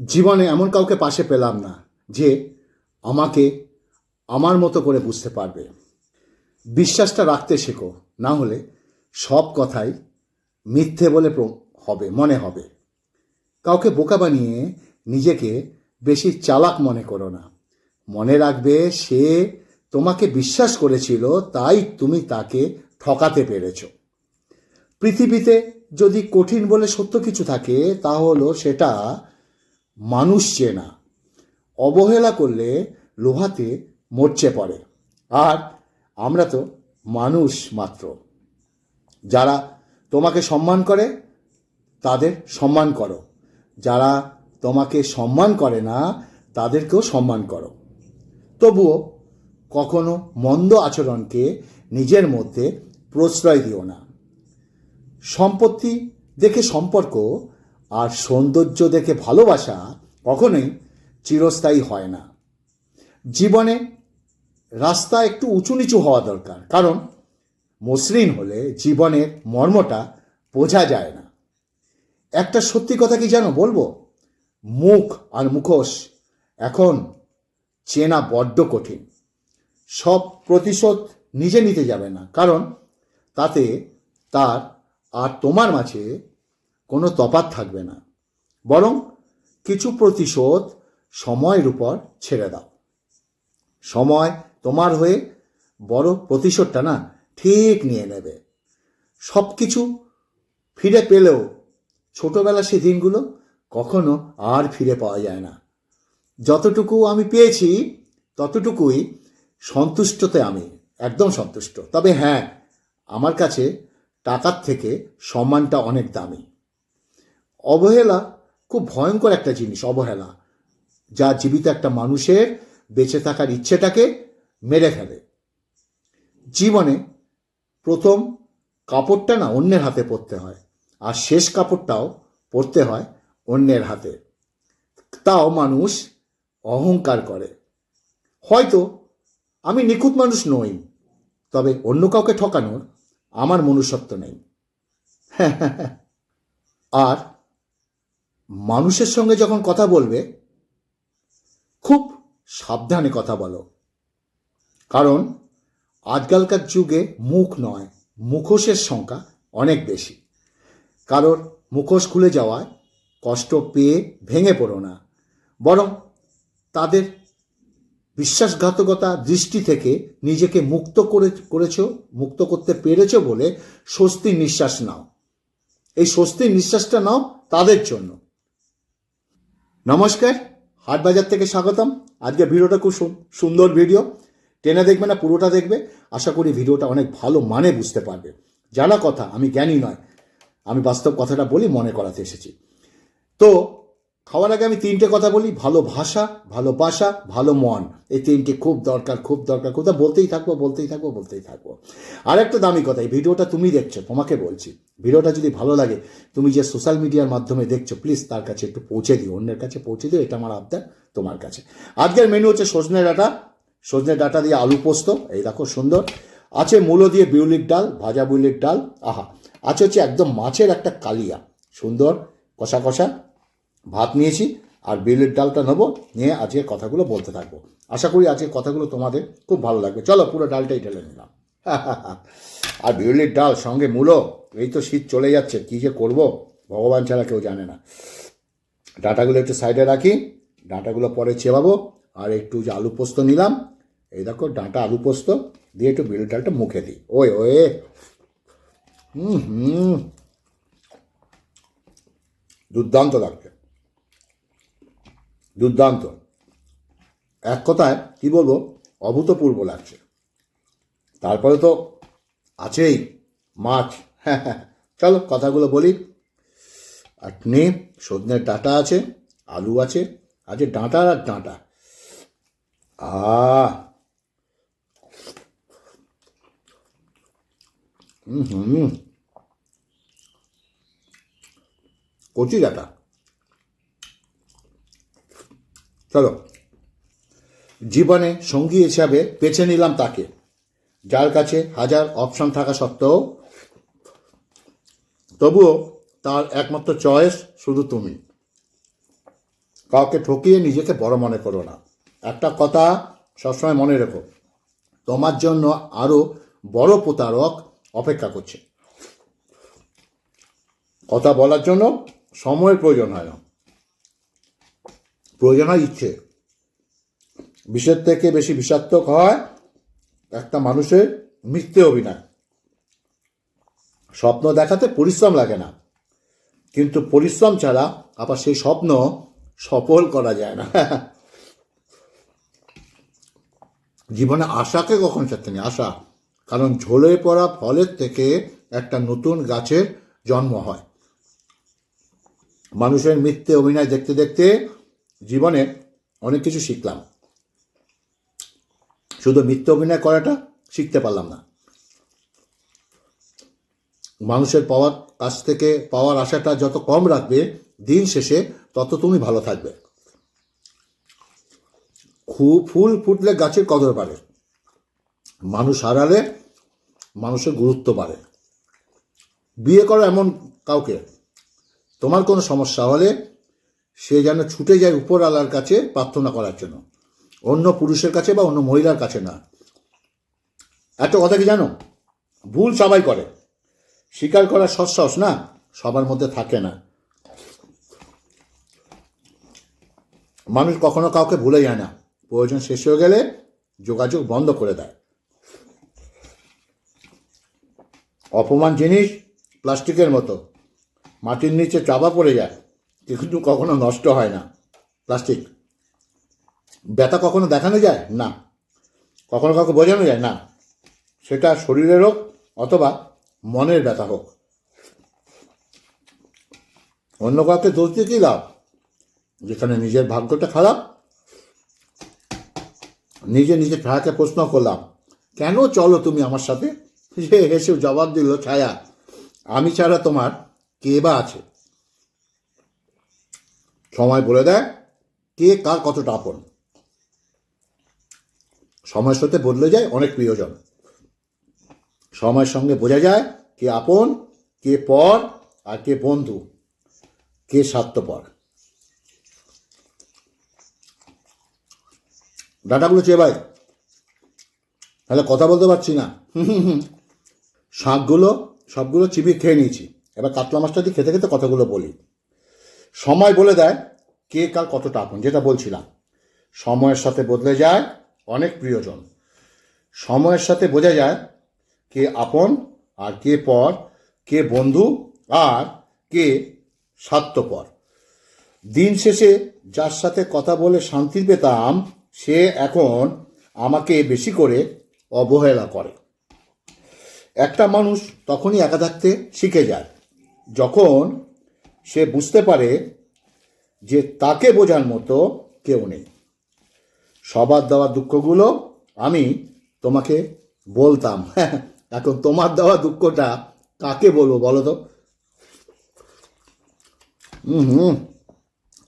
জীবনে এমন কাউকে পাশে পেলাম না যে আমাকে আমার মতো করে বুঝতে পারবে। বিশ্বাসটা রাখতে শেখো, না হলে সব কথাই মিথ্যে বলে মনে হবে। কাউকে বোকা বানিয়ে নিজেকে বেশি চালাক মনে করো না। মনে রাখবে সে তোমাকে বিশ্বাস করেছিল, তাই তুমি তাকে ঠকাতে পেরেছ। পৃথিবীতে যদি কঠিন বলে সত্য কিছু থাকে, তা হলো সেটা মানুষ চেনা। অবহেলা করলে লোহাতে মরচে পড়ে, আর আমরা তো মানুষ মাত্র। যারা তোমাকে সম্মান করে তাদের সম্মান করো, যারা তোমাকে সম্মান করে না তাদেরকেও সম্মান করো। তবুও কখনো মন্দ আচরণকে নিজের মধ্যে প্রশ্রয় দিও না। সম্পত্তি দেখে সম্পর্ক আর সৌন্দর্য দেখে ভালোবাসা কখনোই চিরস্থায়ী হয় না। জীবনে রাস্তা একটু উঁচু নিচু হওয়া দরকার, কারণ মসৃণ হলে জীবনের মর্মটা বোঝা যায় না। একটা সত্যি কথা কি জানো বলবো, মুখ আর মুখোশ এখন চেনা বড্ড কঠিন। সব প্রতিশোধ নিজে নিতে যাবে না, কারণ তাতে তার আর তোমার মাঝে কোনো তফাৎ থাকবে না। বরং কিছু প্রতিশোধ সময়ের উপর ছেড়ে দাও। সময় তোমার হয়ে বড় প্রতিশোধটা না ঠিক নিয়ে নেবে। সব কিছু ফিরে পেলেও ছোটবেলা সে দিনগুলো কখনো আর ফিরে পাওয়া যায় না। যতটুকু আমি পেয়েছি ততটুকুই সন্তুষ্টতে আমি একদম সন্তুষ্ট। তবে হ্যাঁ, আমার কাছে টাকার থেকে সম্মানটা অনেক দামি। অবহেলা খুব ভয়ঙ্কর একটা জিনিস, অবহেলা, যা জীবিত একটা মানুষের বেঁচে থাকার ইচ্ছেটাকে মেরে ফেলে। জীবনে প্রথম কাপড়টা না অন্যের হাতে পরতে হয়, আর শেষ কাপড়টাও পরতে হয় অন্যের হাতে। তাও মানুষ অহংকার করে। হয়তো আমি নিখুঁত মানুষ নই, তবে অন্য কাউকে ঠকানোর আমার মনুষ্যত্ব নেই। আর মানুষের সঙ্গে যখন কথা বলবে খুব সাবধানে কথা বলো, কারণ আজকালকার যুগে মুখ নয় মুখোশের সংখ্যা অনেক বেশি। কারোর মুখোশ খুলে যাওয়ায় কষ্ট পেয়ে ভেঙে পড়ো না, বরং তাদের বিশ্বাসঘাতকতা দৃষ্টি থেকে নিজেকে মুক্ত মুক্ত করতে পেরেছ বলে স্বস্তির নিঃশ্বাস নাও। এই স্বস্তির নিঃশ্বাসটা নাও তাদের জন্য। নমস্কার, হাটবাজার থেকে স্বাগতম। আজকে ভিডিওটা খুব সুন্দর ভিডিও, টেনে দেখবে না, পুরোটা দেখবে। আশা করি ভিডিওটা অনেক ভালো মানে বুঝতে পারবে। জানা কথা, আমি জ্ঞানী নয়, আমি বাস্তব কথাটা বলি, মনে করাতে এসেছি। তো খাওয়ার আগে আমি তিনটে কথা বলি: ভালো ভাষা, ভালোবাসা, ভালো মন। এই তিনটে খুব দরকার, খুব দরকার। কোথাও বলতেই থাকবো। আর একটা দামি কথা, এই ভিডিওটা তুমি দেখছো, তোমাকে বলছি, ভিডিওটা যদি ভালো লাগে, তুমি যে সোশ্যাল মিডিয়ার মাধ্যমে দেখছো, প্লিজ তার কাছে একটু পৌঁছে দিও, অন্যের কাছে পৌঁছে দিও। এটা আমার আবদার তোমার কাছে। আজকের মেনু হচ্ছে সজনে ডাঁটা দিয়ে আলু পোস্ত, এই দেখো সুন্দর। আছে মূলো দিয়ে বিউলির ডাল, ভাজা বিউলির ডাল, আহা। আছে হচ্ছে একদম মাছের একটা কালিয়া, সুন্দর কষা কষা ভাত নিয়েছি, আর বিউলির ডালটা নেবো, নিয়ে আজকে কথাগুলো বলতে থাকবো। আশা করি আজকে কথাগুলো তোমাদের খুব ভালো লাগবে। চলো পুরো ডালটাই ঢেলে নিলাম। আর বিউলির ডাল সঙ্গে মূলো, এই তো শীত চলে যাচ্ছে, কী যে করবো ভগবান ছাড়া কেউ জানে না। ডাঁটাগুলো একটু সাইডে রাখি, ডাঁটাগুলো পরে চেবাবো। আর একটু যে আলু পোস্ত নিলাম, এই দেখো ডাঁটা আলু পোস্ত দিয়ে একটু বিউলির ডালটা মুখে দিই। ওয়ে দুর্দান্ত লাগছে, দুর্দান্ত। এক কথায় কি বলবো, অভূতপূর্ব লাগছে। তারপরে তো আছেই মাছ। চলো কথাগুলো বলি। আপনি সজনের ডাঁটা আছে, আলু আছে, আজকে ডাঁটা আর ডাঁটা। কচি ডাঁটা। চলো, জীবনে সঙ্গী হিসাবে বেছে নিলাম তাকে, যার কাছে হাজার অপশন থাকা সত্ত্বেও তবুও তার একমাত্র চয়েস শুধু তুমি। কাউকে ঠকিয়ে নিজেকে বড় মনে করো না। একটা কথা সবসময় মনে রেখো, তোমার জন্য আরও বড় প্রতারক অপেক্ষা করছে। কথা বলার জন্য সময়ের প্রয়োজন হয় না, প্রয়োজন হয় ইচ্ছে। বিষের থেকে বেশি বিষাক্তক হয় একটা মানুষের মিথ্যে অভিনয়। স্বপ্ন দেখাতে পরিশ্রম লাগে না, কিন্তু পরিশ্রম ছাড়া আবার সেই স্বপ্ন সফল করা যায় না। জীবনে আশাকে কখন ছাড়তে নেই, আশা, কারণ ঝরে পড়া ফলের থেকে একটা নতুন গাছের জন্ম হয়। মানুষের মিথ্যে অভিনয় দেখতে দেখতে জীবনে অনেক কিছু শিখলাম, শুধু মিথ্যে অভিনয় করাটা শিখতে পারলাম না। মানুষের পাওয়ার কাছ থেকে পাওয়ার আশাটা যত কম রাখবে, দিন শেষে তত তুমি ভালো থাকবে। ফুল ফুটলে গাছের কদর বাড়ে, মানুষ হারালে মানুষের গুরুত্ব বাড়ে। বিয়ে করো এমন কাউকে, তোমার কোনো সমস্যা হলে সে যেন ছুটে যায় উপরওয়ালার কাছে প্রার্থনা করার জন্য, অন্য পুরুষের কাছে বা অন্য মহিলার কাছে না। একটা কথা কি জানো, ভুল সবাই করে, স্বীকার করার সৎসাহস না সবার মধ্যে থাকে না। মানুষ কখনো কাউকে ভুলে যায় না, প্রয়োজন শেষ হয়ে গেলে যোগাযোগ বন্ধ করে দেয়। অপমান জিনিস প্লাস্টিকের মতো, মাটির নিচে চাপা পড়ে যায় কিন্তু কখনো নষ্ট হয় না। প্লাস্টিক ব্যথা কখনো দেখানো যায় না, কখনো কাউকে বোঝানো যায় না, সেটা শরীরের হোক অথবা মনের ব্যথা হোক। অন্য কাউকে দোষ দিয়ে কী লাভ, যেখানে নিজের ভাগ্যটা খারাপ। নিজে ছায়াকে প্রশ্ন করলাম, কেন চলো তুমি আমার সাথে? সে হেসে জবাব দিল, ছায়া, আমি ছাড়া তোমার কে বা আছে? সময় বলে দেয় কে কার কতটা আপন। সময়ের সাথে বদলে যায় অনেক প্রিয়জন। সময়ের সঙ্গে বোঝা যায় কে আপন, কে পর, আর কে বন্ধু, কে স্বার্থপর। ডাটাগুলো চেয়ে তাহলে কথা বলতে পারছি না। শাকগুলো সবগুলো চিবিয়ে খেয়ে নিয়েছি, এবার কাতলা মাছটা দিয়ে খেতে খেতে কথাগুলো বলি। সময় বলে দেয় কে কার কতটা আপন, যেটা বলছিলাম। সময়ের সাথে বদলে যায় অনেক প্রিয়জন। সময়ের সাথে বোঝা যায় কে আপন আর কে পর, কে বন্ধু আর কে স্বার্থপর। দিন শেষে যার সাথে কথা বলে শান্তি পেতাম, সে এখন আমাকে বেশি করে অবহেলা করে। একটা মানুষ তখনই একা থাকতে শিখে যায় যখন সে বুঝতে পারে যে তাকে বোঝার মতো কেউ নেই। সবার দেওয়া দুঃখগুলো আমি তোমাকে বলতাম, এখন তোমার দেওয়া দুঃখটা কাকে বলবো বলো তো?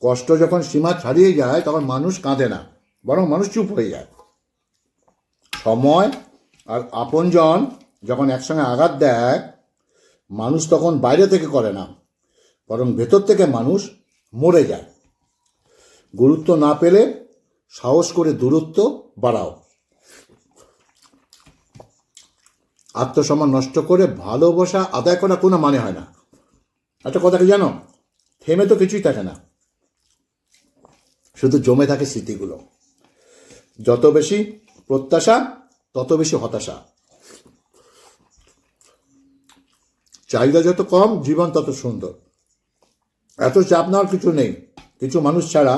কষ্ট যখন সীমা ছাড়িয়ে যায় তখন মানুষ কাঁদে না, বরং মানুষ চুপ হয়ে যায়। সময় আর আপনজন যখন একসঙ্গে আঘাত দেয়, মানুষ তখন বাইরে থেকে করে না, বরং ভেতর থেকে মানুষ মরে যায়। গুরুত্ব না পেলে সাহস করে দূরত্ব বাড়াও। আত্মসম্মান নষ্ট করে ভালোবাসা আদায় করা কোনো মানে হয় না। একটা কথা কি জানো, থেমে তো কিছুই থাকে না, শুধু জমে থাকে স্মৃতিগুলো। যত বেশি প্রত্যাশা তত বেশি হতাশা। চাহিদা যত কম জীবন তত সুন্দর। এত চাপ নেওয়ার কিছু নেই, কিছু মানুষ ছাড়া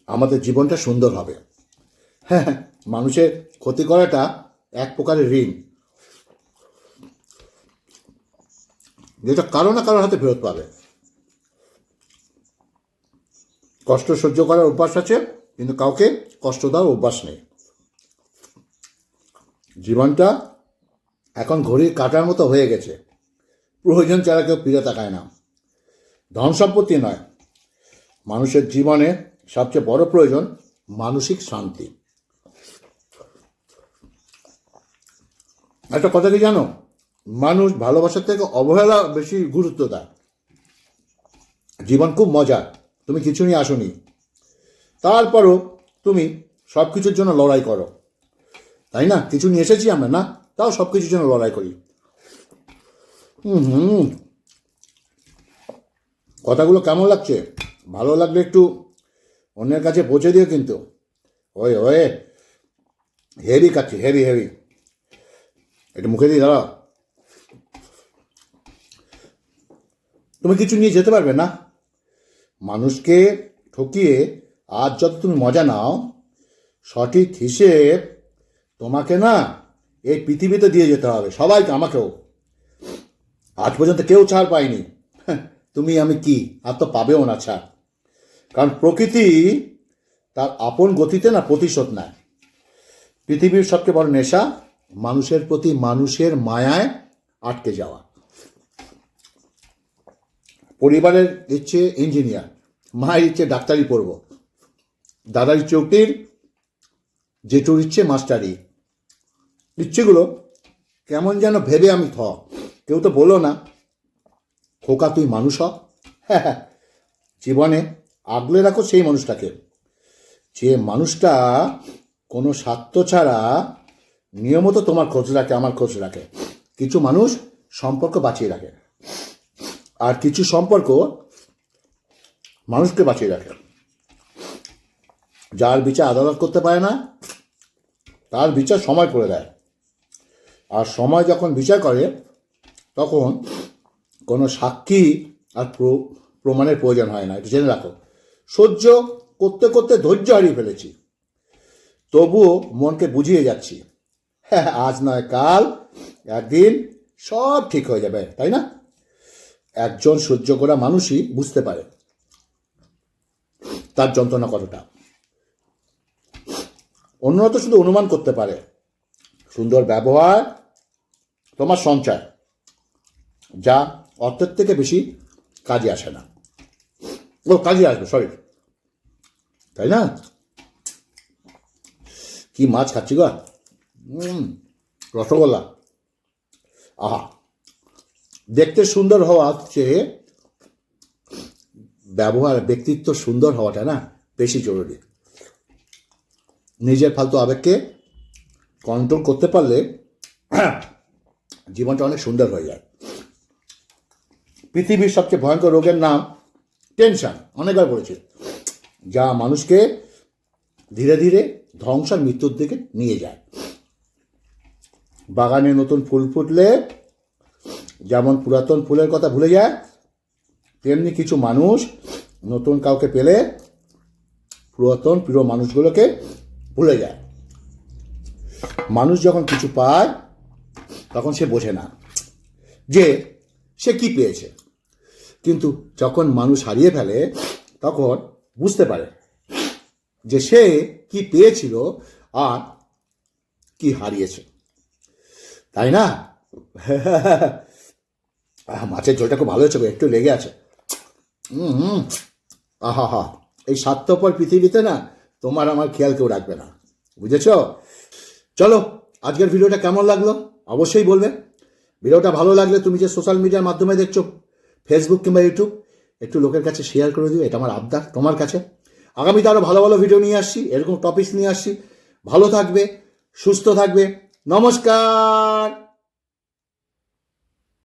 আমাদের জীবনটা সুন্দর হবে। হ্যাঁ, মানুষের ক্ষতি করাটা এক প্রকারের ঋণ, যেটা কারো না কারোর হাতে ফেরত পাবে। কষ্ট সহ্য করার অভ্যাস আছে, কিন্তু কাউকে কষ্ট দেওয়ার অভ্যাস নেই। জীবনটা এখন ঘড়ির কাঁটার মতো হয়ে গেছে, প্রয়োজন ছাড়া কেউ ফিরে তাকায় না। ধন সম্পত্তি নয়, মানুষের জীবনে সবচেয়ে বড় প্রয়োজন মানসিক শান্তি। একটা কথা কি জানো, মানুষ ভালোবাসার থেকে অবহেলা বেশি গুরুত্ব দেয়। জীবন খুব মজার, তুমি কিছু নিয়ে আসোনি, তারপরও তুমি সব কিছুর জন্য লড়াই করো, তাই না? কিছু নিয়ে এসেছি আমরা না, তাও সব কিছুর জন্য লড়াই করি। কথাগুলো কেমন লাগছে? ভালো লাগলে একটু অন্যের কাছে পৌঁছে দিও কিন্তু। ওয়ে ওয়ে, হেভি খাচ্ছি, হেভি হেভি। একটু মুখে দিয়ে দাঁড়াও। তুমি কিছু নিয়ে যেতে পারবে না। মানুষকে ঠকিয়ে আজ যত তুমি মজা নাও, সঠিক হিসেব তোমাকে না এই পৃথিবীতে দিয়ে যেতে হবে, সবাইকে, আমাকেও। আজ পর্যন্ত কেউ ছাড় পায়নি। তুমি আমি কি, আর তো পাবেও না ছাড়। কারণ প্রকৃতি তার আপন গতিতে না প্রতিশোধ নেয়। পৃথিবীর সবচেয়ে বড় নেশা মানুষের প্রতি মানুষের মায়ায় আটকে যাওয়া। পরিবারের ইচ্ছে ইঞ্জিনিয়ার, মায়ের ইচ্ছে ডাক্তারি পড়ব, দাদার ইচ্ছে উকিল, জেঠুর ইচ্ছে মাস্টারি। ইচ্ছেগুলো কেমন যেন ভেবে আমি কেউ তো বলো না খোকা তুই মানুষ হ। হ্যাঁ, জীবনে আগলে রাখো সেই মানুষটাকে, যে মানুষটা কোনো স্বার্থ ছাড়া নিয়মিত তোমার খোঁজ রাখে, আমার খোঁজ রাখে। কিছু মানুষ সম্পর্ক বাঁচিয়ে রাখে, আর কিছু সম্পর্ক মানুষকে বাঁচিয়ে রাখে। যার বিচার আদালত করতে পারে না, তার বিচার সময় করে দেয়। আর সময় যখন বিচার করে, তখন কোনো সাক্ষী আর প্রমাণের প্রয়োজন হয় না। এটা জেনে রাখো। সহ্য করতে করতে ধৈর্য হারিয়ে ফেলেছি, তবুও মনকে বুঝিয়ে যাচ্ছি, হ্যাঁ আজ নয় কাল একদিন সব ঠিক হয়ে যাবে, তাই না? একজন সহ্য করা মানুষই বুঝতে পারে তার যন্ত্রণা কতটা। অন্যরা তো শুধু অনুমান করতে পারে। সুন্দর ব্যবহার তোমার সঞ্চয়, যা অর্থের থেকে বেশি কাজে আসে না। ও কাজে আসবে, সরি, তাই না? কি মাছ খাচ্ছি গো, রসগোল্লা। আহা, দেখতে সুন্দর হওয়া চেয়ে ব্যবহার, ব্যক্তিত্ব সুন্দর হওয়াটা না বেশি জরুরি। নিজের ফালতু আবেগকে কন্ট্রোল করতে পারলে জীবনটা অনেক সুন্দর হয়ে যায়। পৃথিবীর সবচেয়ে ভয়ঙ্কর রোগের নাম টেনশন, অনেকবার বলেছি, যা মানুষকে ধীরে ধীরে ধ্বংস আর মৃত্যুর দিকে নিয়ে যায়। বাগানে নতুন ফুল ফুটলে যেমন পুরাতন ফুলের কথা ভুলে যায়, তেমনি কিছু মানুষ নতুন কাউকে পেলে পুরাতন প্রিয় মানুষগুলোকে ভুলে যায়। মানুষ যখন কিছু পায় তখন সে বোঝে না যে সে কি পেয়েছে, কিন্তু যখন মানুষ হারিয়ে ফেলে তখন বুঝতে পারে যে সে কি পেয়েছিল আর কি হারিয়েছে, তাই না? মাছের ঝোলটা খুব ভালো হয়েছে, একটু লেগে আছে। আহা হা, এই স্বার্থপর পৃথিবীতে না তোমার আমার খেয়াল কেউ রাখবে না, বুঝেছ? চলো, আজকের ভিডিওটা কেমন লাগলো অবশ্যই বলবে। ভিডিওটা ভালো লাগলে তুমি যে সোশ্যাল মিডিয়ার মাধ্যমে দেখছো, ফেসবুক কিংবা ইউটিউব, একটু লোকের কাছে শেয়ার করে দিও, এটা আমার আবদার তোমার কাছে। আগামীতে আরও ভালো ভালো ভিডিও নিয়ে আসছি, এরকম টপিকস নিয়ে আসছি। ভালো থাকবে, সুস্থ থাকবে, নমস্কার।